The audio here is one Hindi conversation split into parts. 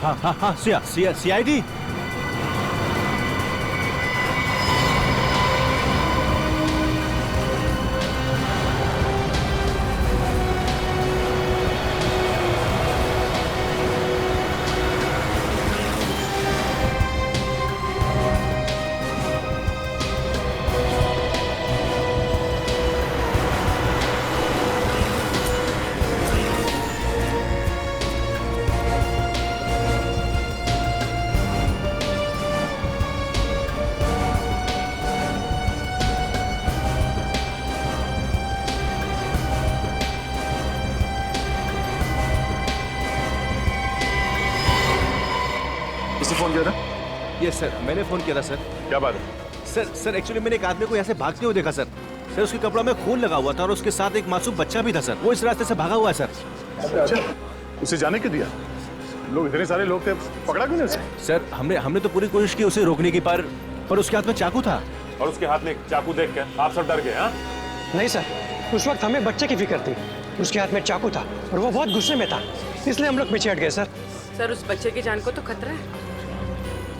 हाँ हाँ हाँ, सीआईडी। किसी फोन किया था? यस सर, मैंने फोन किया था सर। क्या बात है? सर एक्चुअली मैंने एक आदमी को यहाँ से भागते हुए देखा सर। सर उसके कपड़ों में खून लगा हुआ था और उसके साथ एक मासूम बच्चा भी था सर। वो इस रास्ते से भागा हुआ है सर। अच्छा, उसे जाने क्यों दिया? लोग इतने सारे लोग थे, पकड़ा क्यों नहीं उसे? सर हमने तो पूरी कोशिश की उसे रोकने की, पर उसके हाथ में चाकू था। और उसके हाथ में चाकू देख कर आप सब डर गए? हाँ नहीं सर, उस वक्त हमें बच्चे की फिक्र थी। उसके हाथ में चाकू था और वो बहुत गुस्से में था, इसलिए हम लोग पीछे हट गए सर। सर उस बच्चे की जान को तो खतरा है।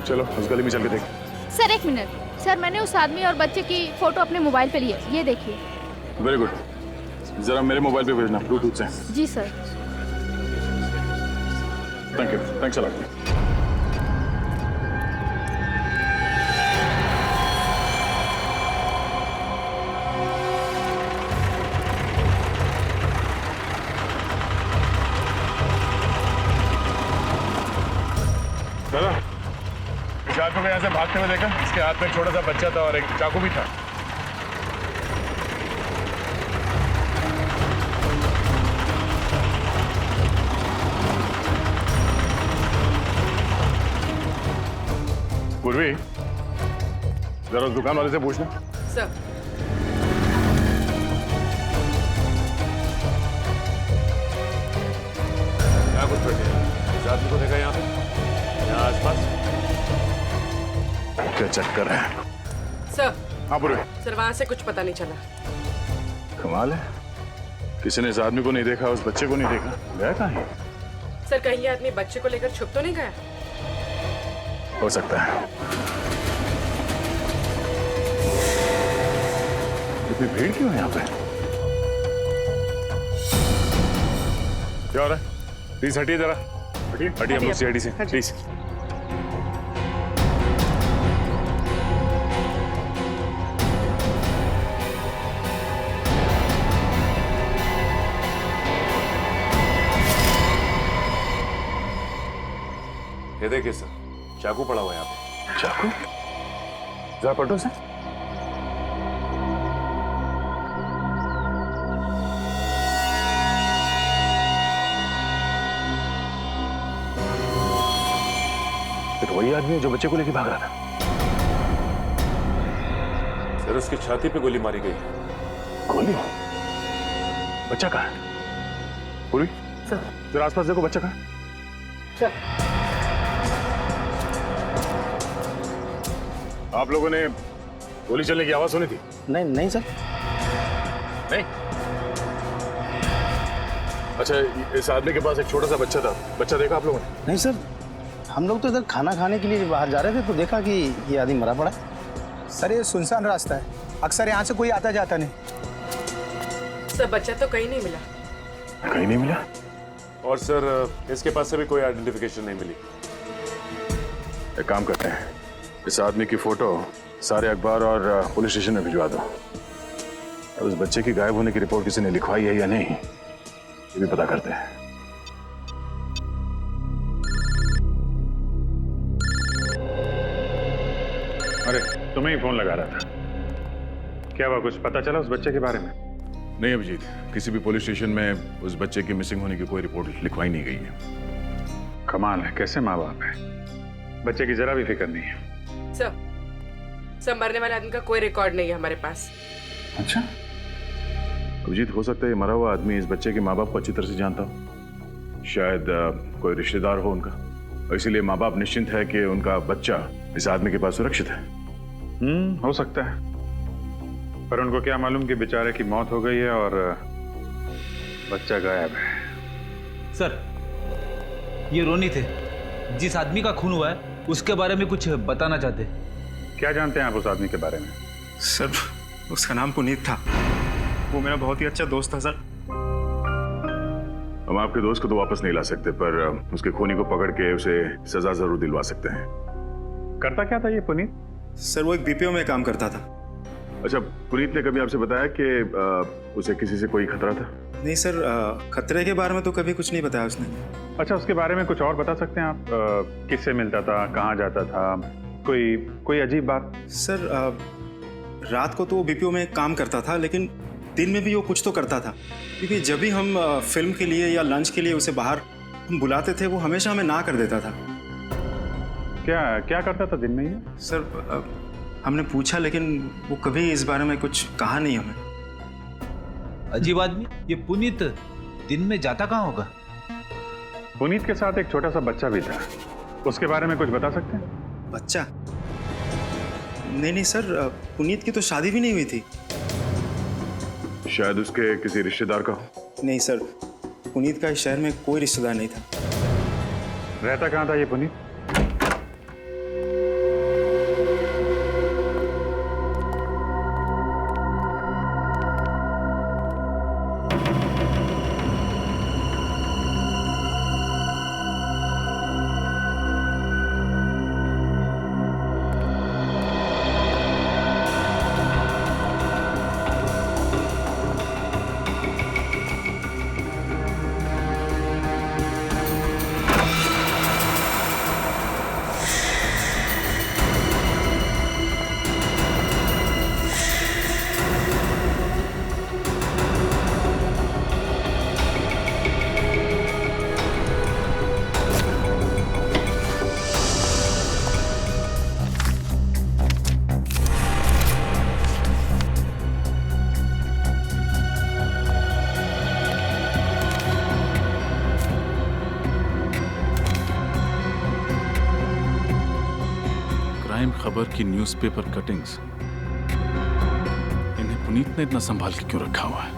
चलो उस गली में चल के देख। सर एक मिनट सर, मैंने उस आदमी और बच्चे की फोटो अपने मोबाइल पे ली है, ये देखिए। वेरी गुड, जरा मेरे मोबाइल पे भेजना ब्लूटूथ से। जी sir. Thank you, thanks a lot. दादा, इस आदमी को यहाँ से भागते हुए देखा? इसके हाथ में छोटा सा बच्चा था और एक चाकू भी था। पूर्वी, जरा उस दुकान वाले से पूछना। सर क्या कुछ बैठे हैं? इस आदमी को देखा यहाँ पे, यहाँ आसपास? क्या चक्कर है? सर हाँ पूर्वी। सर वहाँ से कुछ पता नहीं चला। कमाल है, किसी ने इस आदमी को नहीं देखा, उस बच्चे को नहीं देखा। गया कहाँ है? सर कहीं ये आदमी बच्चे को लेकर छुप तो नहीं गया? हो सकता है। इतनी भीड़ क्यों है यहाँ पे? क्या हो रहा है? प्लीज हटिए जरा, हटिए हटिए हम लोग सीआईडी से, प्लीज। ये देखिए सर, चाकू पड़ा हुआ है यहाँ पे। चाकू? जरा पलटो से। तो वही आदमी है जो बच्चे को लेके भाग रहा था। सर उसकी छाती पे गोली मारी गई है। गोली? बच्चा कहाँ है? पूरी सर जरा आसपास देखो, बच्चा कहाँ है? सर आप लोगों ने गोली चलने की आवाज सुनी थी? नहीं सर। नहीं। अच्छा, इस आदमी के पास एक छोटा सा बच्चा था, बच्चा देखा आप लोगों ने? नहीं सर, हम लोग तो इधर खाना खाने के लिए बाहर जा रहे थे तो देखा कि ये आदमी मरा पड़ा। सर ये सुनसान रास्ता है, अक्सर यहाँ से कोई आता जाता नहीं। सर बच्चा तो कहीं नहीं मिला। कहीं नहीं मिला? और सर इसके पास से भी कोई आइडेंटिफिकेशन नहीं मिली। एक काम करते हैं, इस आदमी की फोटो सारे अखबार और पुलिस स्टेशन में भिजवा दो। और उस बच्चे की गायब होने की रिपोर्ट किसी ने लिखवाई है या नहीं, ये भी पता करते हैं। अरे तुम्हें ही फोन लगा रहा था। क्या हुआ, कुछ पता चला उस बच्चे के बारे में? नहीं अभिजीत, किसी भी पुलिस स्टेशन में उस बच्चे की मिसिंग होने की कोई रिपोर्ट लिखवाई नहीं गई है। कमाल है, कैसे माँ बाप है, बच्चे की जरा भी फिक्र नहीं है। सर मरने वाले आदमी का कोई रिकॉर्ड नहीं है हमारे पास। अच्छा अभिजीत, हो सकता है मरा हुआ आदमी इस बच्चे के माँ बाप को अच्छी तरह से जानता हो। शायद कोई रिश्तेदार हो उनका, और इसीलिए माँ बाप निश्चिंत है कि उनका बच्चा इस आदमी के पास सुरक्षित है। हो सकता है, पर उनको क्या मालूम कि बेचारे की मौत हो गई है और बच्चा गायब है। सर ये रोनी थे, जिस आदमी का खून हुआ है उसके बारे में कुछ बताना चाहते। क्या जानते हैं आप उस आदमी के बारे में? सर उसका नाम पुनीत था, वो मेरा बहुत ही अच्छा दोस्त था सर। हम आपके दोस्त को तो वापस नहीं ला सकते, पर उसके खूनी को पकड़ के उसे सजा जरूर दिलवा सकते हैं। करता क्या था ये पुनीत? सर वो एक बीपीओ में काम करता था। अच्छा, पुनीत ने कभी आपसे बताया कि उसे किसी से कोई खतरा था? नहीं सर, खतरे के बारे में तो कभी कुछ नहीं बताया उसने। अच्छा, उसके बारे में कुछ और बता सकते हैं आप? किससे मिलता था, कहाँ जाता था, कोई अजीब बात? सर रात को तो वो बीपीओ में काम करता था, लेकिन दिन में भी वो कुछ तो करता था, क्योंकि जब भी हम फिल्म के लिए या लंच के लिए उसे बाहर हम बुलाते थे वो हमेशा हमें ना कर देता था। क्या करता था दिन में ये? सर हमने पूछा, लेकिन वो कभी इस बारे में कुछ कहा नहीं हमें। अजीब आदमी। ये पुनीत दिन में जाता कहाँ होगा? पुनीत के साथ एक छोटा सा बच्चा भी था, उसके बारे में कुछ बता सकते हैं? बच्चा? नहीं सर, पुनीत की तो शादी भी नहीं हुई थी। शायद उसके किसी रिश्तेदार का हो। नहीं सर, पुनीत का इस शहर में कोई रिश्तेदार नहीं था। रहता कहाँ था ये पुनीत? क्राइम खबर की न्यूज़पेपर कटिंग्स, इन्हें पुनीत ने इतना संभाल के क्यों रखा हुआ है?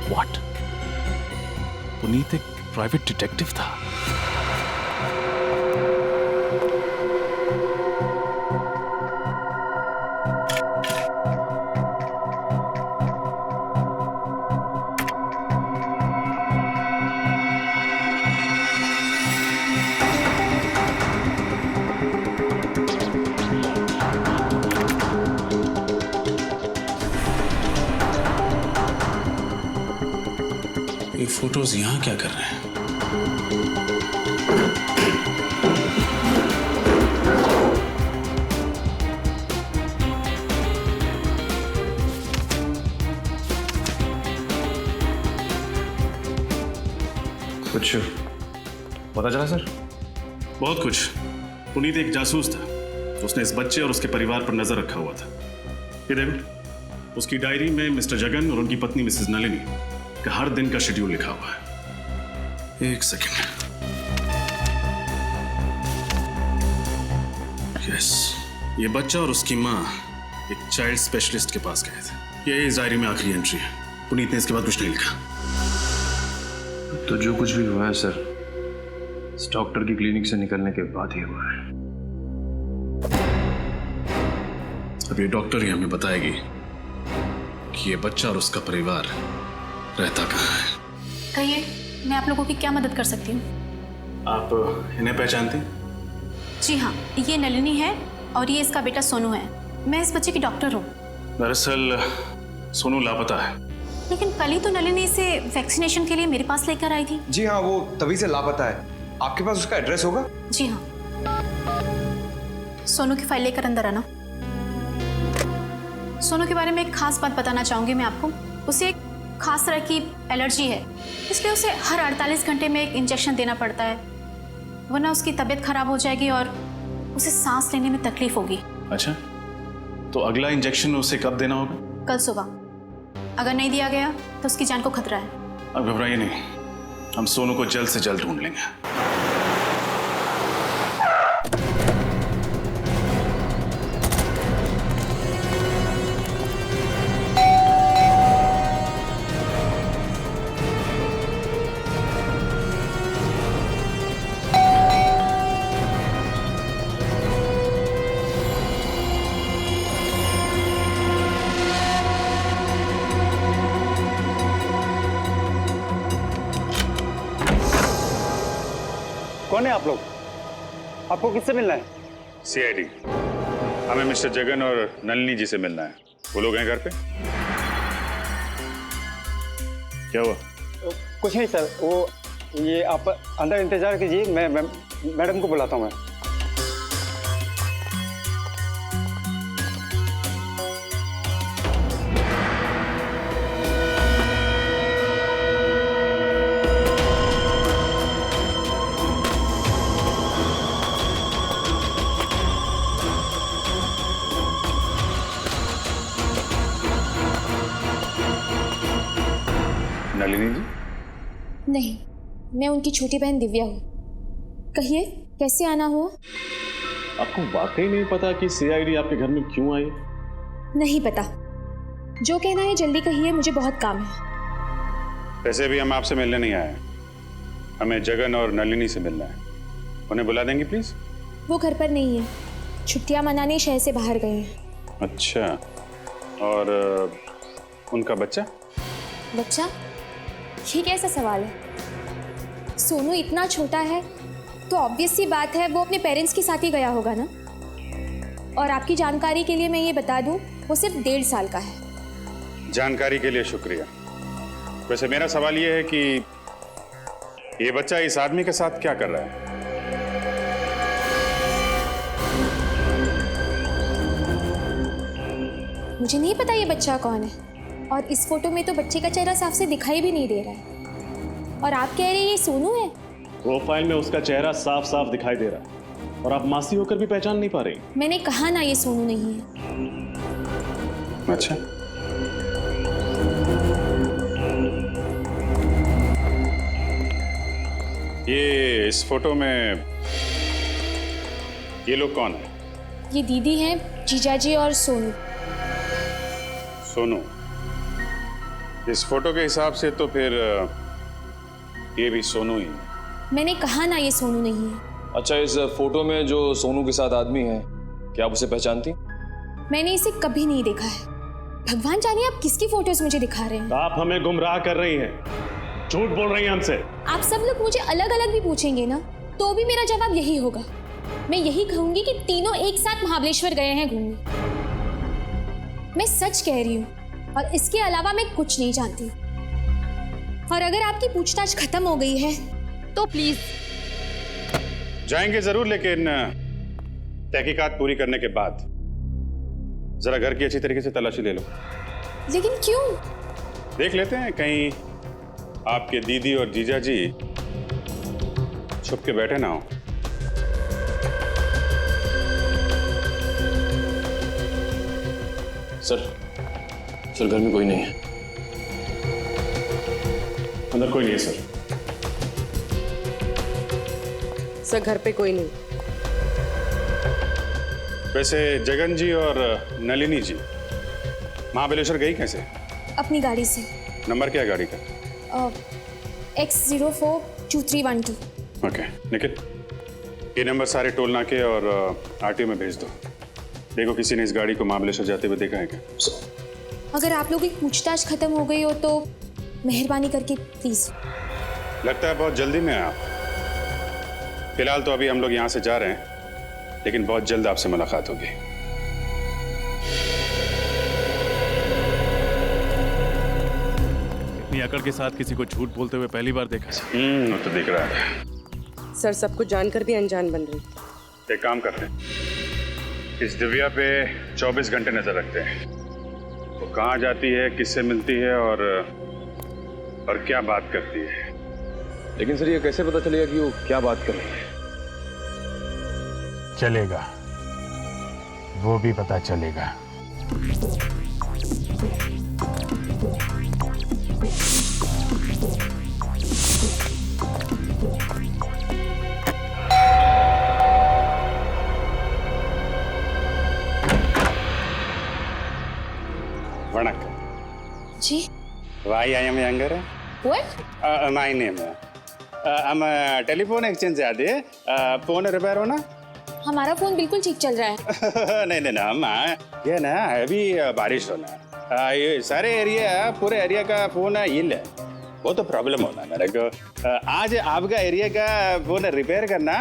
व्हाट? पुनीत एक प्राइवेट डिटेक्टिव था? ये फोटोज यहाँ क्या कर रहे हैं? कुछ पता चला सर? बहुत कुछ। पुनीत एक जासूस था, उसने इस बच्चे और उसके परिवार पर नजर रखा हुआ था। ये देखो, उसकी डायरी में मिस्टर जगन और उनकी पत्नी मिसेस नलिनी का हर दिन का शेड्यूल लिखा हुआ है। एक सेकंड। यस, ये बच्चा और उसकी माँ एक चाइल्ड स्पेशलिस्ट के पास गए थे। ये इस डायरी में आखिरी एंट्री है। पुनीत ने इसके बाद कुछ नहीं लिखा। तो जो कुछ भी हुआ है सर, इस डॉक्टर की क्लिनिक से निकलने के बाद ही हुआ है। अब ये डॉक्टर ही हमें बताएगी कि ये बच्चा और उसका परिवार रहता कहाँ है। कहिए, मैं आप लोगों की क्या मदद कर सकती हूँ? आप इन्हें पहचानते हैं? जी हाँ, ये नलिनी है और ये इसका बेटा सोनू है। मैं इस बच्चे की डॉक्टर हूँ। दरअसल सोनू लापता है। लेकिन कल ही तो नलिनी इसे वैक्सीनेशन के लिए मेरे पास लेकर आई थी। जी हाँ, वो तभी से लापता है। आपके पास उसका एड्रेस होगा? जी हाँ। सोनू की फाइल लेकर अंदर आना। सोनू के बारे में एक खास बात बताना चाहूंगी मैं आपको। उसे एक खास तरह की एलर्जी है, इसलिए उसे हर 48 घंटे में एक इंजेक्शन देना पड़ता है, वरना उसकी तबीयत खराब हो जाएगी और उसे सांस लेने में तकलीफ होगी। अच्छा, तो अगला इंजेक्शन उसे कब देना होगा? कल सुबह। अगर नहीं दिया गया तो उसकी जान को खतरा है। अब घबराइए नहीं, हम सोनू को जल्द से जल्द ढूंढ लेंगे। कौन है आप लोग? आपको किससे मिलना है? सीआईडी। हमें मिस्टर जगन और नलिनी जी से मिलना है। वो लोग हैं घर पे? क्या हुआ? कुछ नहीं सर, वो ये आप अंदर इंतजार कीजिए, मैं मैडम को बुलाता हूँ मैं। नलिनी जी? नहीं, मैं उनकी छोटी बहन दिव्या हूँ। कहिए, कैसे आना हुआ? आपको वाकई नहीं पता कि सीआईडी आपके घर में क्यों आई? नहीं पता। जो कहना है जल्दी कहिए, मुझे बहुत काम है। वैसे भी हम आपसे मिलने नहीं आए, हमें जगन और नलिनी से मिलना है। उन्हें बुला देंगे प्लीज? वो घर पर नहीं है, छुट्टियां मनाने शहर से बाहर गए हैं। अच्छा, और उनका बच्चा? बच्चा? ये कैसा सवाल है? सोनू इतना छोटा है तो ऑब्वियस सी बात है वो अपने पेरेंट्स के साथ ही गया होगा ना। और आपकी जानकारी के लिए मैं ये बता दूं, वो सिर्फ 1.5 साल का है। जानकारी के लिए शुक्रिया। वैसे मेरा सवाल ये है कि ये बच्चा इस आदमी के साथ क्या कर रहा है? मुझे नहीं पता ये बच्चा कौन है, और इस फोटो में तो बच्चे का चेहरा साफ से दिखाई भी नहीं दे रहा है। और आप कह रहे हैं ये सोनू है? प्रोफाइल में उसका चेहरा साफ साफ दिखाई दे रहा है और आप मासी होकर भी पहचान नहीं पा रही। मैंने कहा ना ये सोनू नहीं है। अच्छा, ये इस फोटो में ये लोग कौन है? ये दीदी हैं, जीजाजी और सोनू। सोनू? इस फोटो के हिसाब से तो फिर ये भी सोनू ही है। मैंने कहा ना ये सोनू नहीं है। अच्छा, इस फोटो में जो सोनू के साथ आदमी है, क्या आप उसे पहचानती? मैंने इसे कभी नहीं देखा है। भगवान जाने आप किसकी फोटोज मुझे दिखा रहे हैं। आप हमें गुमराह कर रही हैं, झूठ बोल रही हैं हमसे। आप सब लोग मुझे अलग अलग भी पूछेंगे ना तो भी मेरा जवाब यही होगा। मैं यही कहूंगी कि तीनों एक साथ महाबलेश्वर गए हैं घूमने। मैं सच कह रही हूँ और इसके अलावा मैं कुछ नहीं जानती। और अगर आपकी पूछताछ खत्म हो गई है तो प्लीज। जाएंगे जरूर, लेकिन तहकीकात पूरी करने के बाद जरा घर की अच्छी तरीके से तलाशी ले लो। लेकिन क्यों? देख लेते हैं कहीं आपके दीदी और जीजा जी छुप के बैठे ना हो। सर घर में कोई नहीं है। अंदर कोई नहीं है सर। सर घर पे कोई नहीं। वैसे जगन जी और नलिनी जी महाबलेश्वर गई कैसे? अपनी गाड़ी से। नंबर क्या है गाड़ी का? X042312। ओके, निखिल ये नंबर सारे टोल नाके और आरटीओ में भेज दो। देखो किसी ने इस गाड़ी को महाबलेश्वर जाते हुए देखा है क्या? अगर आप लोगों की पूछताछ खत्म हो गई हो तो मेहरबानी करके प्लीज। लगता है बहुत जल्दी में आप। फिलहाल तो अभी हम लोग यहाँ से जा रहे हैं, लेकिन बहुत जल्द आपसे मुलाकात होगी। इतनी अकड़ के साथ किसी को झूठ बोलते हुए पहली बार देखा। वो तो दिख रहा है। सर सब कुछ जानकर भी अनजान बन रही। एक काम करते हैं, इस दिव्या पे 24 घंटे नजर रखते हैं। वो कहाँ जाती है, किससे मिलती है और क्या बात करती है। लेकिन सर ये कैसे पता चलेगा कि वो क्या बात कर रही है? चलेगा, वो भी पता चलेगा। वणक्कम जी। Why I am younger? What? My name. हम टेलीफोन एक्सचेंज से आते हैं। फोन रिपेयर हो ना? हमारा फोन बिल्कुल ठीक चल रहा है। नहीं नहीं ना, हम ये ना अभी बारिश होना। ये सारे एरिया, पूरे एरिया का फोन हिल है। वो तो प्रॉब्लम होना मेरे को। आज आपका एरिया का फोन रिपेयर करना,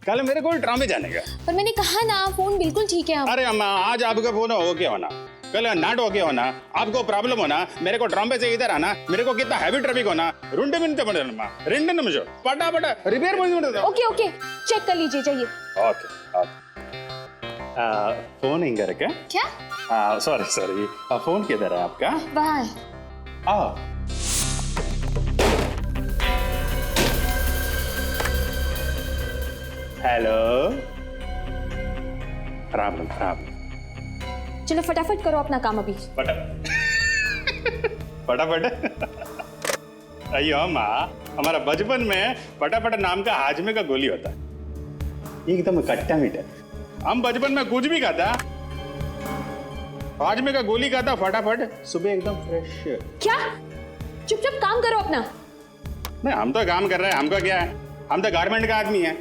कल मेरे को ट्रामे जाने का। पर मैंने कहा ना फोन बिल्कुल ठीक है। अरे अम्मा, आज आपका फोन ओके होना, कल नॉट ओके होना, आपको प्रॉब्लम होना, मेरे को ट्रामे से इधर आना, मेरे को कितना हैवी ट्रैफिक होना, 2 मिनट पड़ेगा, 2 निमिषம் पटापट रिपेयर பண்ணிட்டு ओके ओके चेक कर लीजिए, चाहिए। ओके फोन इंग रखा क्या? सॉरी फोन किधर है आपका? वहाँ है। हेलो, राम। चलो फटाफट करो अपना काम अभी। फटाफट अयो माँ, हमारा बचपन में फटाफट नाम का हाजमे का गोली होता, एकदम खट्टा मीठा। हम बचपन में कुछ भी खाता, हाजमे का गोली खाता, फटाफट सुबह एकदम फ्रेश। क्या? चुपचाप काम करो अपना। नहीं, हम तो काम कर रहे हैं, हमको क्या है, हम तो गारमेंट का आदमी है।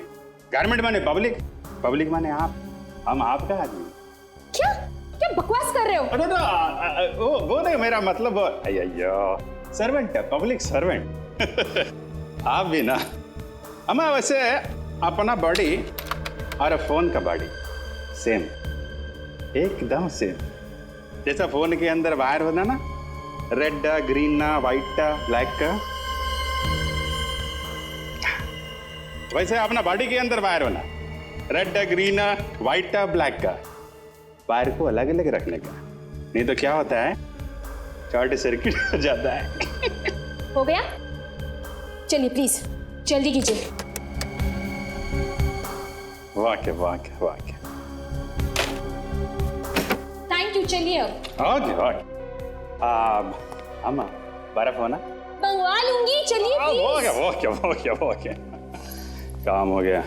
गारमेंट माने पब्लिक, पब्लिक माने आप, हम आपका आदमी। क्या क्या बकवास कर रहे हो? अरे तो वो नहीं, मेरा मतलब अय्यो सर्वेंट है, पब्लिक सर्वेंट। आप भी ना, हमें वैसे अपना बॉडी और फोन का बॉडी सेम, एकदम सेम। जैसा फोन के अंदर वायर होता ना, रेड ग्रीन व्हाइट ब्लैक का, वैसे अपना बॉडी के अंदर वायर होना, रेड ग्रीन व्हाइट ब्लैक का। वायर को अलग अलग रखने का, नहीं तो क्या होता है, शॉर्ट सर्किट हो जाता है। हो गया? चलिए प्लीज जल्दी कीजिए। वाह। थैंक यू, चलिए अब। ओके। अम्मा बर्फ होना मंगवा लूंगी, चलिए प्लीज। ओके, काम हो गया।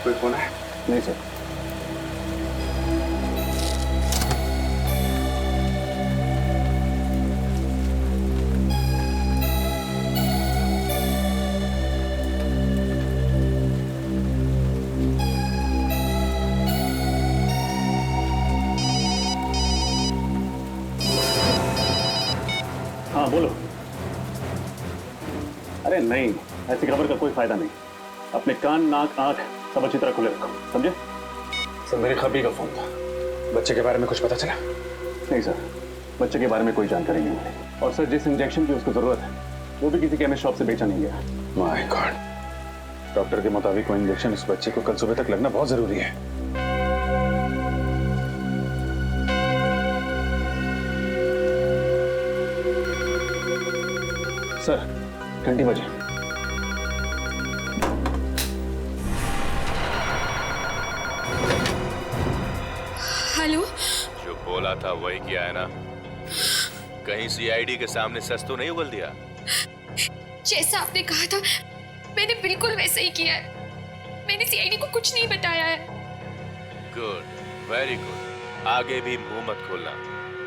कोई फोन है? नहीं सर। हाँ बोलो। अरे नहीं, ऐसी खबर का कोई फायदा नहीं। अपने कान, नाक, आंख सब अच्छी तरह खुले रखो, समझे? सर मेरे खबरी का फोन था, बच्चे के बारे में कुछ पता चला? नहीं सर, बच्चे के बारे में कोई जानकारी नहीं मिली। और सर जिस इंजेक्शन की उसको जरूरत है वो भी किसी केमिस्ट शॉप से बेचा नहीं गया। माय गॉड, डॉक्टर के मुताबिक वो इंजेक्शन इस बच्चे को कल सुबह तक लगना बहुत जरूरी है। सर घंटी बजे। हेलो, जो बोला था वही किया है ना? कहीं सीआईडी के सामने सच तो नहीं उगल दिया? जैसा आपने कहा था मैंने बिल्कुल वैसा ही किया है। मैंने सीआईडी को कुछ नहीं बताया है। Good, very good. आगे भी मुंह मत खोलना,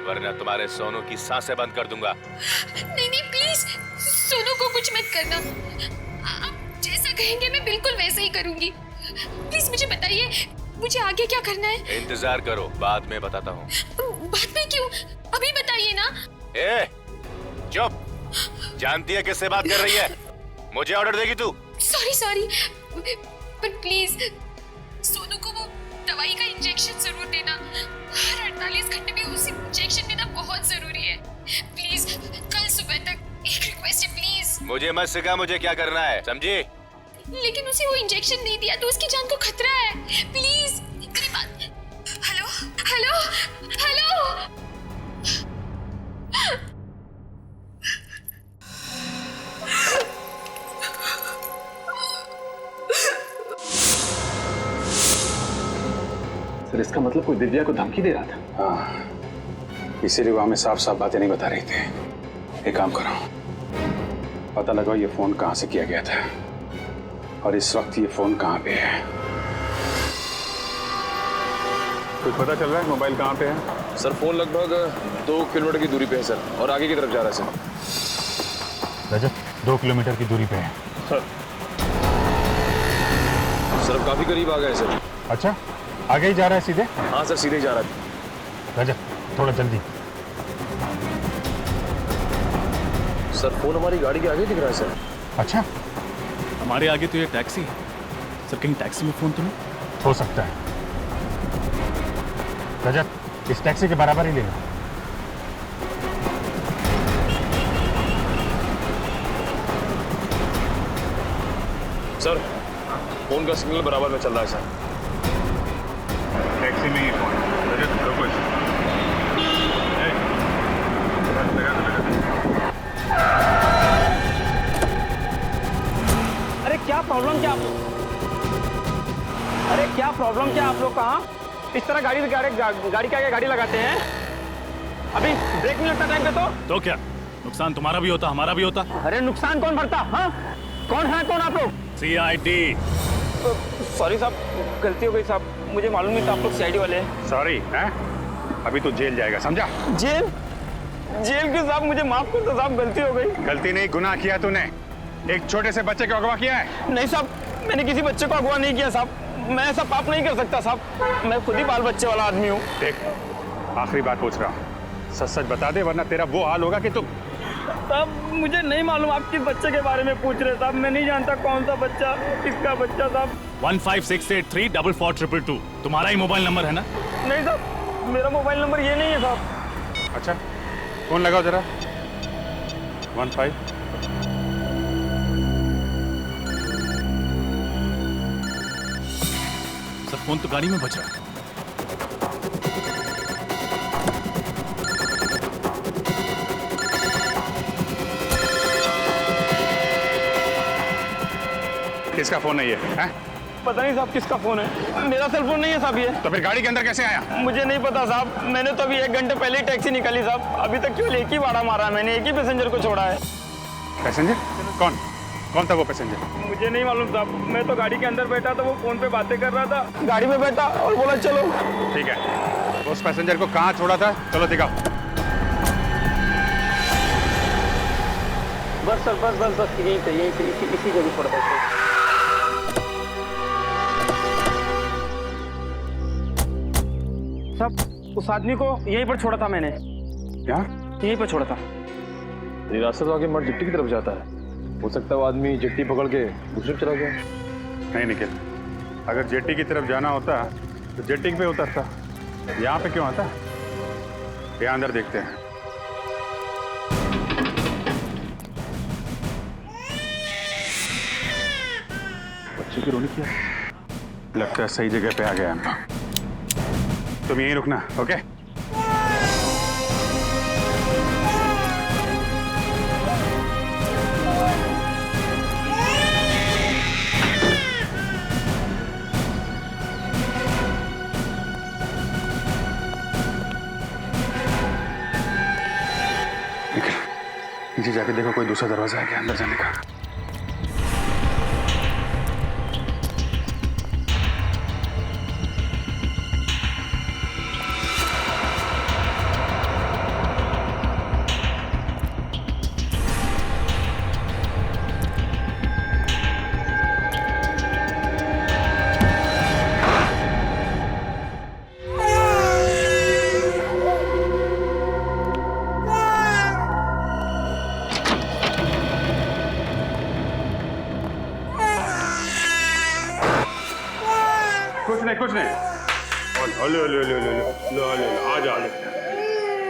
वरना तुम्हारे सोनू की सांसें बंद कर दूंगा। नहीं प्लीज, सोनू को कुछ मत करना। आप जैसा कहेंगे मैं बिल्कुल वैसा ही करूंगी। प्लीज मुझे बताइए, मुझे आगे क्या करना है? इंतजार करो, बाद में बताता हूँ। बाद में क्यों? अभी बताइए ना। ए, चुप। जानती है किससे बात कर रही है? मुझे ऑर्डर देगी तू? सॉरी, पर प्लीज सोनू को वो दवाई का इंजेक्शन जरूर देना। हर 48 घंटे में उसे इंजेक्शन देना बहुत जरूरी है। प्लीज कल सुबह तक, एक रिक्वेस्ट है प्लीज। मुझे मत सिखा मुझे क्या करना है, समझी? लेकिन उसे वो इंजेक्शन नहीं दिया तो उसकी जान को खतरा है। प्लीज मेरी बात। Hello hello. सर इसका मतलब कोई दिव्या को धमकी दे रहा था। हाँ, इसीलिए वो हमें साफ साफ बातें नहीं बता रही थी। एक काम करो, पता लगाओ ये फोन कहाँ से किया गया था और इस वक्त ये फोन कहाँ पे है। कुछ पता चल रहा है मोबाइल कहाँ पे है? सर फोन लगभग 2 किलोमीटर की दूरी पे है सर, और आगे की तरफ जा रहा है सर। रजत 2 किलोमीटर की दूरी पे है। सर अब काफी करीब आ गए सर। अच्छा, आगे ही जा रहा है सीधे? हाँ सर सीधे ही जा रहा है। रजत थोड़ा जल्दी। सर फोन हमारी गाड़ी के आगे दिख रहा है सर। अच्छा, हमारे आगे तो ये टैक्सी है सर, कहीं टैक्सी में फोन तो नहीं? हो सकता है। रजत इस टैक्सी के बराबर ही ले लो। सर फोन का सिग्नल बराबर में चल रहा है सर। टैक्सी में ही फोन। रजत रुको इसे। अरे क्या प्रॉब्लम क्या आप लोग? अरे क्या प्रॉब्लम क्या आप लोग? कहाँ इस तरह गाड़ी के आगे गाड़ी लगाते हैं? अभी ब्रेक नहीं लगता टाइम पे तो क्या नुकसान तुम्हारा भी होता हमारा भी होता? अरे नुकसान कौन भरता? हाँ कौन है कौन आप लोग? CID। सॉरी साहब, गलती हो गई साहब, मुझे मालूम नहीं था आप लोग CID वाले हैं। सॉरी है, अभी तो जेल जाएगा समझा? जेल? जेल के साहब मुझे माफ कर दो साहब, गलती हो गई। गलती नहीं, गुनाह किया तूने। एक छोटे से बच्चे को अगवा किया है। नहीं साहब, मैंने किसी बच्चे को अगवा नहीं किया साहब, मैं ऐसा पाप नहीं कर सकता साहब, मैं खुद ही बाल बच्चे वाला आदमी हूँ। देख आखिरी बात पूछ रहा हूँ, सच सच बता दे वरना तेरा वो हाल होगा कि तू। साहब मुझे नहीं मालूम आप किस बच्चे के बारे में पूछ रहे साहब, मैं नहीं जानता कौन सा बच्चा, किसका बच्चा साहब। 1568322222 तुम्हारा ही मोबाइल नंबर है ना? नहीं साहब, मेरा मोबाइल नंबर ये नहीं है साहब। अच्छा फोन लगाओ जरा। 15। सर फोन तो गाड़ी में बज रहा है। किसका फोन है ये? हैं? पता नहीं साहब किसका फोन है, मेरा सेल फोन नहीं है साहब ये। तो फिर गाड़ी के अंदर कैसे आया? मुझे नहीं पता साहब, मैंने तो अभी 1 घंटे पहले ही टैक्सी निकाली साहब, अभी तक केवल एक ही भाड़ा मारा है मैंने, एक ही पैसेंजर को छोड़ा है। पैसेंजर? कौन था वो पैसेंजर? मुझे नहीं मालूम साहब, मैं तो गाड़ी के अंदर बैठा था, वो फोन पे बातें कर रहा था, गाड़ी में बैठा और बोला चलो। ठीक है, उस पैसेंजर को कहाँ छोड़ा था? चलो दिखाओ। बस सर बस यही पे इसी जगह पर बस। साहब उस आदमी को यहीं पर छोड़ा था मैंने। क्या? यहीं पर छोड़ा था। ये रास्ता तो आगे मठ जिट्टी की तरफ जाता है, हो सकता है वो आदमी जेट्टी पकड़ के दूसरी तरफ चला गया। नहीं निखिल, अगर जेट्टी की तरफ जाना होता तो जेट्टी पे उतरता, यहाँ पे क्यों आता? यहाँ अंदर देखते हैं। बच्चे की रोनी क्या? लगता है सही जगह पे आ गया हम। तुम यहीं रुकना, ओके? नीचे जाके देखो कोई दूसरा दरवाजा है क्या अंदर जाने का।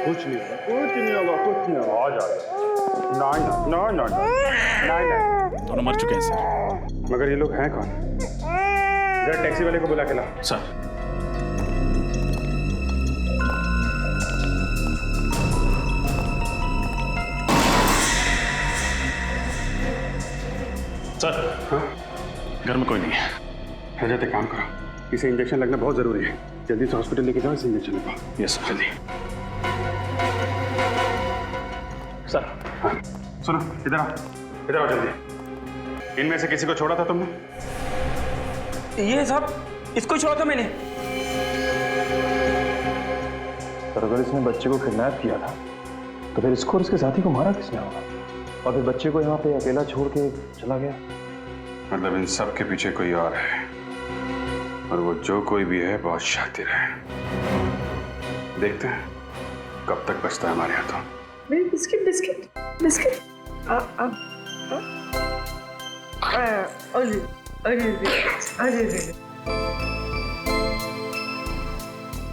कुछ नहीं आ जा, कुछ नहीं होगा, आ जा। नहीं दोनों मर चुके हैं सर। मगर ये लोग हैं कौन? जरा टैक्सी वाले को बुला के ला। सर सर हाँ घर में कोई नहीं है। रजत एक काम करो, इसे इंजेक्शन लगना बहुत जरूरी है, जल्दी से हॉस्पिटल लेके जाओ, इसे इंजेक्शन लगवाओ। Yes sir. जल्दी। सर हाँ सुनो, इधर आओ जल्दी। इनमें से किसी को छोड़ा था तुमने? ये साहब इसको छोड़ा था मैंने। पर अगर इसने बच्चे को किडनैप किया था तो फिर इसको और इसके साथी को मारा किसने होगा? और फिर बच्चे को यहाँ पे अकेला छोड़ के चला गया। मतलब इन सब के पीछे कोई और है, और वो जो कोई भी है बहुत शातिर है। देखते हैं कब तक बचता है हमारे हाथों। मेरी बिस्किट बिस्किट बिस्किट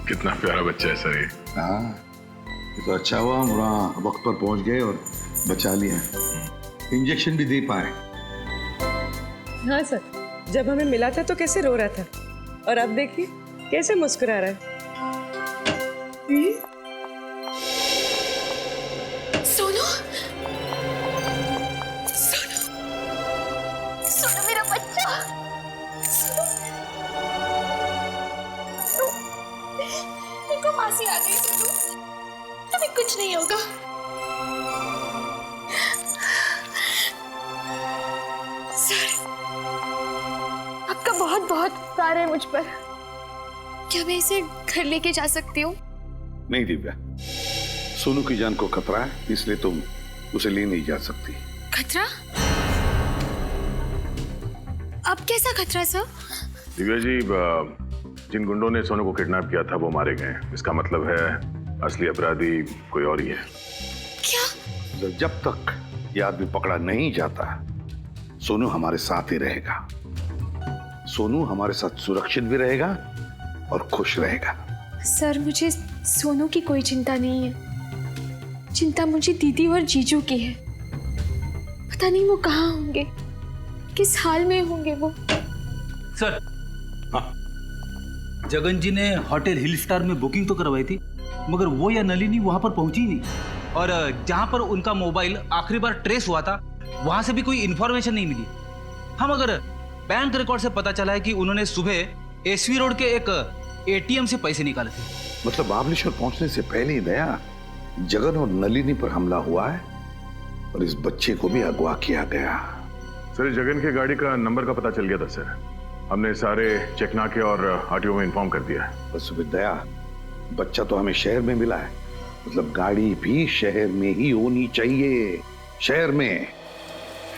कितना प्यारा बच्चा है सर ये। हाँ ये तो अच्छा हुआ हम वहाँ वक्त पर पहुंच गए और बचा लिया, इंजेक्शन भी दे पाए। हाँ सर, जब हमें मिला था तो कैसे रो रहा था, और अब देखिए कैसे मुस्कुरा रहा है। सोनू, सोनू, सोनू मेरा बच्चा, देखो मासी आ गई। सोनू तुम्हें कुछ नहीं होगा। सर आपका बहुत बहुत प्यार है मुझ पर। क्या मैं इसे घर लेके जा सकती हूँ? नहीं दिव्या, सोनू की जान को खतरा है, इसलिए तुम उसे ले नहीं जा सकती। खतरा? अब कैसा खतरा सर? दिव्या जी, जिन गुंडों ने सोनू को किडनैप किया था वो मारे गए। इसका मतलब है असली अपराधी कोई और ही है। क्या? जब तक ये आदमी पकड़ा नहीं जाता सोनू हमारे साथ ही रहेगा। सोनू हमारे साथ सुरक्षित भी रहेगा और खुश रहेगा। सर मुझे सोनू की कोई चिंता नहीं है, चिंता मुझे दीदी और जीजू की है। पता नहीं वो कहाँ होंगे, किस हाल में होंगे वो। सर हाँ, जगन जी ने होटल हिल स्टार में बुकिंग तो करवाई थी, मगर वो या नलिनी वहां पर पहुंची नहीं, और जहां पर उनका मोबाइल आखिरी बार ट्रेस हुआ था वहां से भी कोई इंफॉर्मेशन नहीं मिली। हम अगर बैंक रिकॉर्ड से पता चला है कि उन्होंने सुबह एसवी रोड के एक एटीएम से पैसे निकाले थे। मतलब महाबलेश्वर पहुंचने से पहले ही दया जगन और नलिनी पर हमला हुआ है और इस बच्चे को भी अगवा किया गया। सर जगन की गाड़ी का नंबर का पता चल गया था सर, हमने सारे चेकनाके और आरटीओ में इन्फॉर्म कर दिया है। बस दया, बच्चा तो हमें शहर में मिला है, मतलब गाड़ी भी शहर में ही होनी चाहिए, शहर में।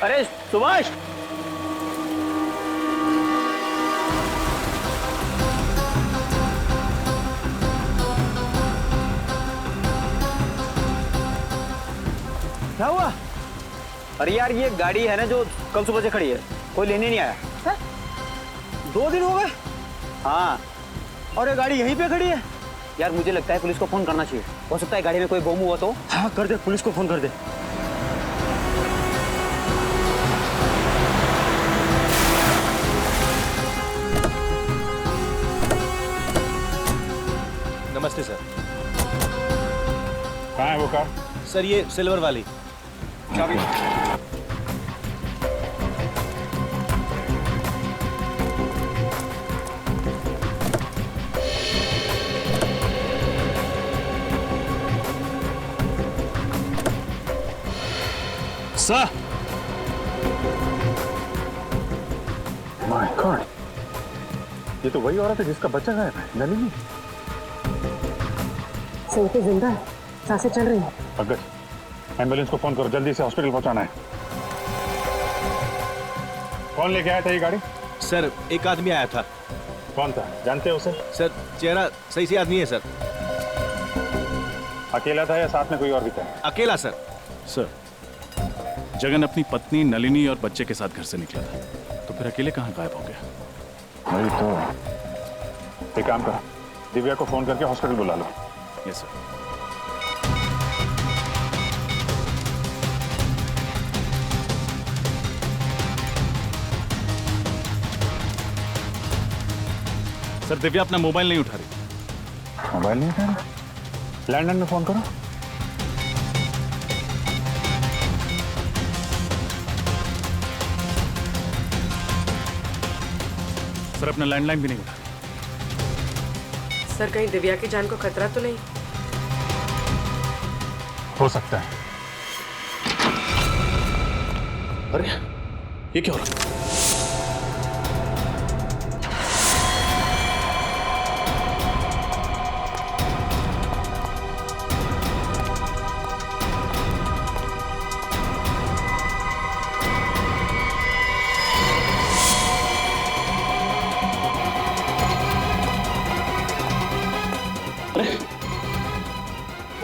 अरे सुभाष, क्या हुआ? अरे यार ये गाड़ी है ना जो कल सुबह से खड़ी है, कोई लेने नहीं आया है? 2 दिन हो गए। हाँ, और ये गाड़ी यहीं पे खड़ी है। यार मुझे लगता है पुलिस को फोन करना चाहिए, हो सकता है गाड़ी में कोई बम हुआ तो। हाँ कर दे, पुलिस को फोन कर दे। नमस्ते सर। कहाँ है वो कार? सर ये सिल्वर वाली। चाबी। सर माय गॉड, ये तो वही औरत है जिसका बच्चा गायब है, नलिनी। सही तो जिंदा है, सांसें चल रही हैं। अगर एम्बुलेंस को फोन करो, जल्दी से हॉस्पिटल पहुंचाना है। कौन लेके आया था ये गाड़ी? सर एक आदमी आया था। कौन था, जानते हो उसे? सर चेहरा सही से आदमी है सर। अकेला था या साथ में कोई और भी था? अकेला सर। सर जगन अपनी पत्नी नलिनी और बच्चे के साथ घर से निकला था, तो फिर अकेले कहाँ गायब हो गया? वही तो। एक काम करो, दिव्या को फोन करके हॉस्पिटल बुला लो। Yes sir. सर दिव्या अपना मोबाइल नहीं उठा रही। मोबाइल नहीं उठा रही? लैंडलाइन में फोन करो। सर अपना लैंडलाइन भी नहीं उठा। सर कहीं दिव्या की जान को खतरा तो नहीं? हो सकता है। अरे ये क्या हो रहा है?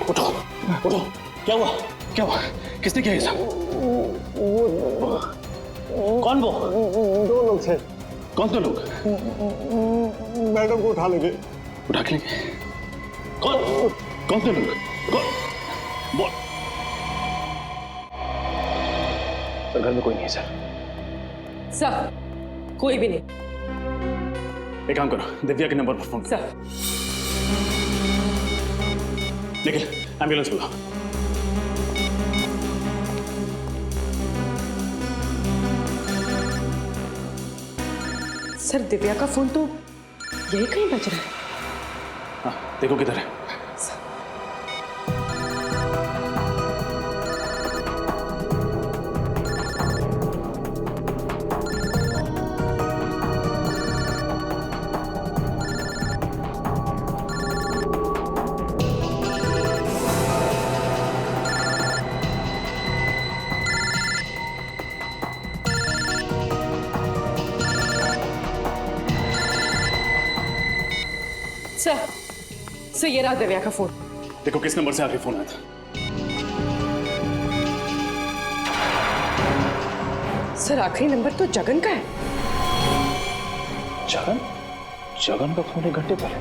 उठो उठो, क्या हुआ? क्या हुआ? किसने किया ये सब? कौन वो? दो लोग थे। कौन से लोग? मैडम को उठा लेंगे। उठा के लेंगे? कौन कौन से लोग? कौन? बोल। सर घर में कोई नहीं है सर। सर कोई भी नहीं। एक काम करो, दिव्या के नंबर पर फोन सर। निखिल एम्बुलेंस बुलाओ। सर दिव्या का फोन तो यही कहीं बज रहा है। हाँ देखो किधर है। सर ये रहा दिव्या का फोन। देखो किस नंबर से आखिरी फोन आया था। सर आखिरी नंबर तो जगन का है। जगन? जगन का फोन 1 घंटे पहले।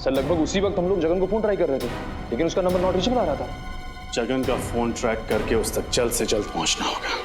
सर लगभग उसी वक्त हम लोग जगन को फोन ट्राई कर रहे थे, लेकिन उसका नंबर नॉट रीचेबल आ रहा था। जगन का फोन ट्रैक करके उस तक जल्द से जल्द पहुंचना होगा।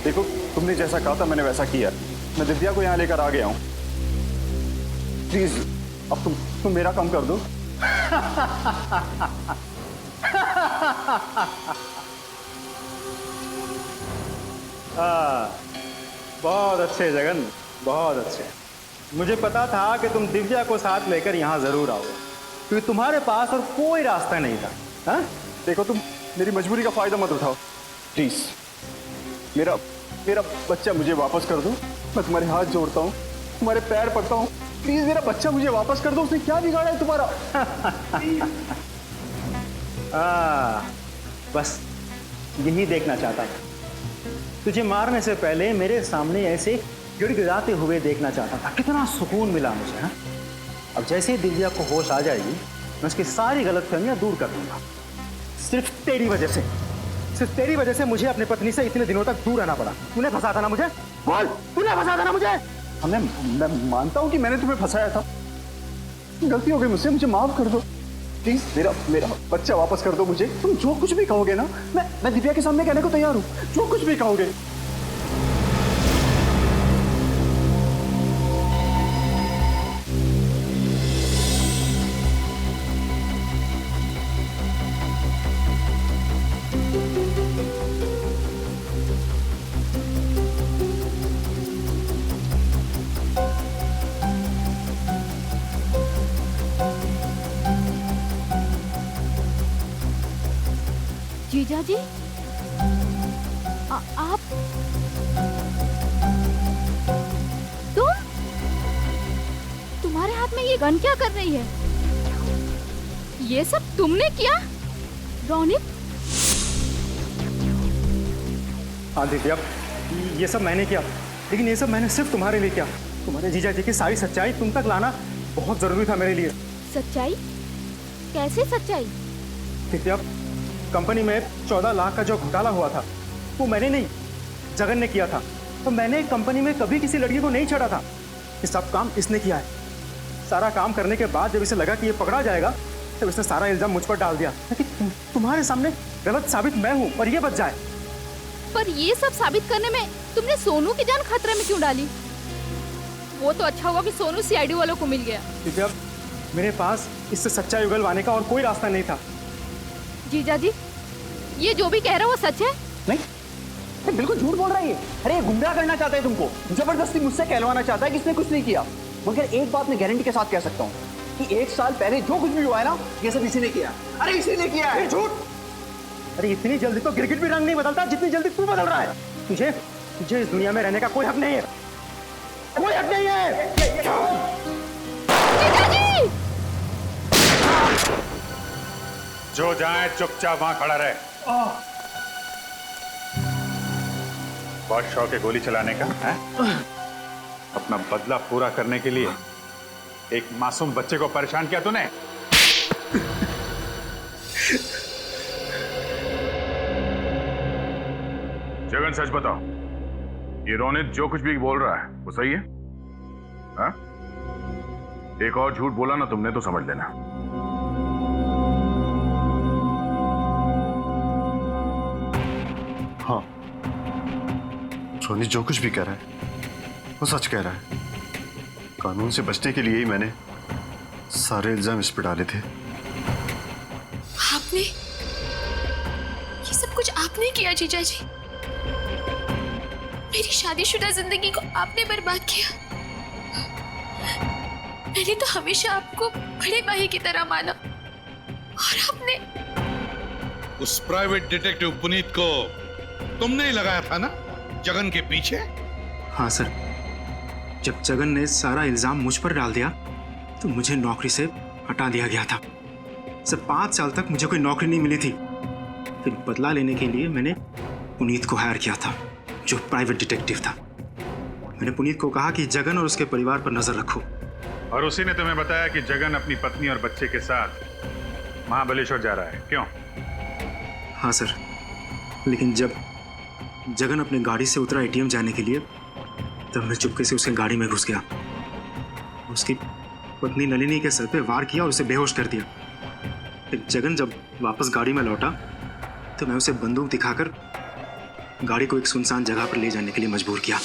देखो तुमने जैसा कहा था मैंने वैसा किया। मैं दिव्या को यहाँ लेकर आ गया हूँ। प्लीज अब तुम मेरा काम कर दो। बहुत अच्छे जगन, बहुत अच्छे। मुझे पता था कि तुम दिव्या को साथ लेकर यहाँ जरूर आओगे, क्योंकि तुम्हारे पास और कोई रास्ता नहीं था। हाँ? देखो तुम मेरी मजबूरी का फायदा मत उठाओ प्लीज। मेरा बच्चा मुझे वापस कर दो। मैं तुम्हारे हाथ जोड़ता हूँ, तुम्हारे पैर पड़ता हूँ, प्लीज मेरा बच्चा मुझे वापस कर दो। उसने क्या बिगाड़ा है तुम्हारा? बस यही देखना चाहता था। तुझे मारने से पहले मेरे सामने ऐसे गिड़गिड़ाते हुए देखना चाहता था। कितना सुकून मिला मुझे। हाँ? अब जैसे ही दिव्या को होश आ जाएगी मैं उसकी सारी गलतफहमियां दूर कर दूंगा। सिर्फ तेरी वजह से मुझे अपनी पत्नी से इतने दिनों तक दूर रहना पड़ा। तूने फंसा था ना मुझे? बोल, तूने फंसा था ना मुझे? मैं मानता हूं कि मैंने तुम्हें फंसाया था। गलती हो गई मुझसे, मुझे माफ कर दो प्लीज। मेरा बच्चा वापस कर दो मुझे। तुम जो कुछ भी कहोगे ना, मैं दिव्या के सामने कहने को तैयार हूं। जो कुछ भी कहोगे। जीजा जी आप तुम्हारे हाथ में ये गन क्या कर रही है? ये सब तुमने किया रोनित? हाँ दिव्या, ये सब मैंने किया, लेकिन ये सब मैंने सिर्फ तुम्हारे लिए किया। तुम्हारे जीजा जी की सारी सच्चाई तुम तक लाना बहुत जरूरी था मेरे लिए। सच्चाई? कैसे सच्चाई? दिव्या, कंपनी में 14 लाख का जो घोटाला हुआ था वो मैंने नहीं, जगन ने किया था। तो मैंने कंपनी में कभी किसी लड़की को नहीं छेड़ा था। ये सब काम इसने किया है। सारा काम करने के बाद जब इसे लगा कि ये पकड़ा जाएगा तब इसने सारा इल्जाम मुझ पर डाल दिया ताकि तुम्हारे सामने गलत साबित मैं हूँ और ये बच जाए। पर ये सब साबित करने में तुमने सोनू की जान खतरे में क्यों डाली? वो तो अच्छा हुआ कि सोनू सीआईडी वालों को मिल गया। क्योंकि अब मेरे पास इससे सच्चाई उगलवाने का और कोई रास्ता नहीं था। जीजा जी, ये जो भी कह रहा है वो सच है? नहीं, बिल्कुल झूठ बोल रही है। अरे ये गुमराह करना चाहता है तुमको, जबरदस्ती मुझसे कहलवाना चाहता है कि इसने कुछ नहीं किया। मगर एक बात मैं गारंटी के साथ कह सकता हूँ कि 1 साल पहले जो कुछ भी हुआ है ना, ये सब इसी ने किया। अरे इसी ने किया है। झूठ! अरे इतनी जल्दी तो गिरगिट भी रंग नहीं बदलता जितनी जल्दी तू बदल रहा है। तुझे इस दुनिया में रहने का कोई हक नहीं है। कोई हक नहीं है। जो जाए चुपचाप वहां खड़ा रहे। बहुत शौक है गोली चलाने का है? अपना बदला पूरा करने के लिए एक मासूम बच्चे को परेशान किया तूने। जगन, सच बताओ, ये रोनित जो कुछ भी बोल रहा है वो सही है? हाँ? एक और झूठ बोला ना तुमने तो समझ लेना। हाँ, रोनित जो कुछ भी कह रहा है वो सच कह रहा है। कानून से बचने के लिए ही मैंने सारे इल्जाम इस पर डाले थे। आपने ये सब कुछ आपने किया जीजा जी। मेरी शादीशुदा जिंदगी को आपने बर्बाद किया। मैंने तो हमेशा आपको बड़े भाई की तरह माना और आपने उस प्राइवेट डिटेक्टिव पुनीत को तुमने ही लगाया था ना जगन के पीछे? हाँ सर, जब जगन ने सारा इल्जाम मुझ पर डाल दिया तो मुझे नौकरी से हटा दिया गया था। सर 5 साल तक मुझे कोई नौकरी नहीं मिली थी। फिर बदला लेने के लिए मैंने पुनीत को हायर किया था, जो प्राइवेट डिटेक्टिव था। मैंने पुनीत को कहा कि जगन और उसके परिवार पर नजर रखो। और उसी ने तुम्हें बताया कि जगन अपनी पत्नी और बच्चे के साथ महाबलेश्वर जा रहा है, क्यों? हाँ सर, लेकिन जब जगन अपने गाड़ी से उतरा एटीएम जाने के लिए तब मैं चुपके से उसके गाड़ी में घुस गया। उसकी पत्नी नलिनी के सर पे वार किया और उसे बेहोश कर दिया। फिर जगन जब वापस गाड़ी में लौटा तो मैं उसे बंदूक दिखाकर गाड़ी को एक सुनसान जगह पर ले जाने के लिए मजबूर किया।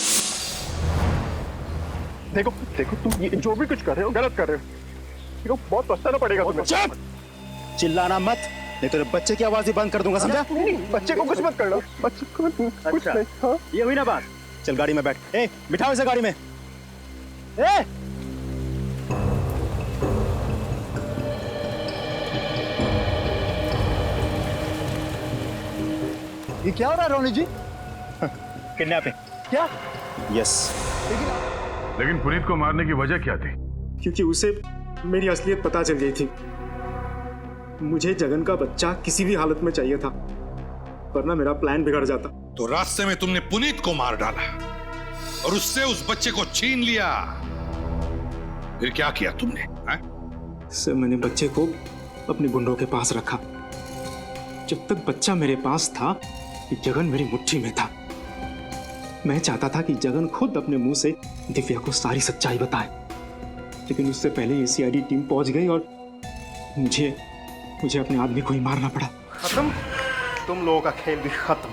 देखो देखो, तुम ये जो भी कुछ कर रहे हो गलत कर रहे हो। देखो, बहुत पछताना पड़ेगा तुम्हें। चिल्लाना मत, नहीं तो बच्चे की आवाज ही बंद कर दूंगा, समझा? बच्चे को कुछ मत करना। बच्चे को कुछ नहीं। हाँ? ये हुई ना बात। चल गाड़ी में बैठ। ए, बिठाओ इसे गाड़ी में। ए! ये क्या हो रहा है रोनित जी? किडनैपिंग। क्या? यस। लेकिन पुनीत को मारने की वजह क्या थी? क्योंकि उसे मेरी असलियत पता चल गई थी। मुझे जगन का बच्चा किसी भी हालत में चाहिए था, वरना मेरा प्लान बिगड़ जाता। तो रास्ते में तुमने पुनीत को मार डाला और उससे उस बच्चे को छीन लिया। फिर क्या किया तुमने? सर, मैंने बच्चे को अपने गुंडों के पास रखा। जब तक बच्चा मेरे पास था कि जगन मेरी मुट्ठी में था। मैं चाहता था कि जगन खुद अपने मुंह से दिव्या को सारी सच्चाई बताए, लेकिन उससे पहले ये सीआईडी टीम पहुंच गई और मुझे अपने आदमी को ही मारना पड़ा। खत्म, तुम लोगों का खेल भी खत्म।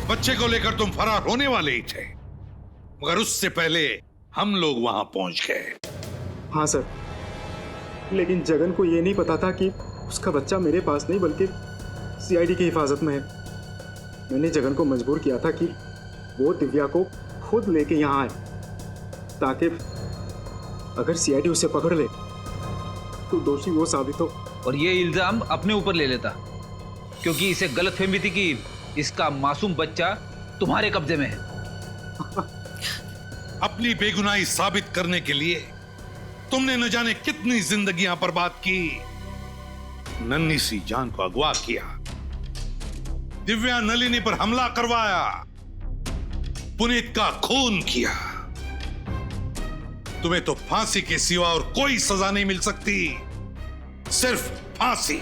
बच्चे को लेकर तुम फरार होने वाले ही थे, मगर उससे पहले हम लोग वहां पहुंच गए। हाँ सर, लेकिन जगन को ये नहीं पता था कि उसका बच्चा मेरे पास नहीं बल्कि सीआईडी की हिफाजत में है। मैंने जगन को मजबूर किया था कि वो दिव्या को खुद लेके यहाँ आए, ताकि अगर सीआईडी उसे पकड़ ले तो दोषी वो साबित हो। और ये इल्जाम अपने ऊपर ले लेता, क्योंकि इसे गलतफहमी थी कि इसका मासूम बच्चा तुम्हारे कब्जे में है। अपनी बेगुनाही साबित करने के लिए तुमने न जाने कितनी जिंदगियां बर्बाद की, नन्ही सी जान को अगवा किया, दिव्या नलिनी पर हमला करवाया, पुनीत का खून किया। तुम्हें तो फांसी के सिवा और कोई सजा नहीं मिल सकती, सिर्फ फांसी।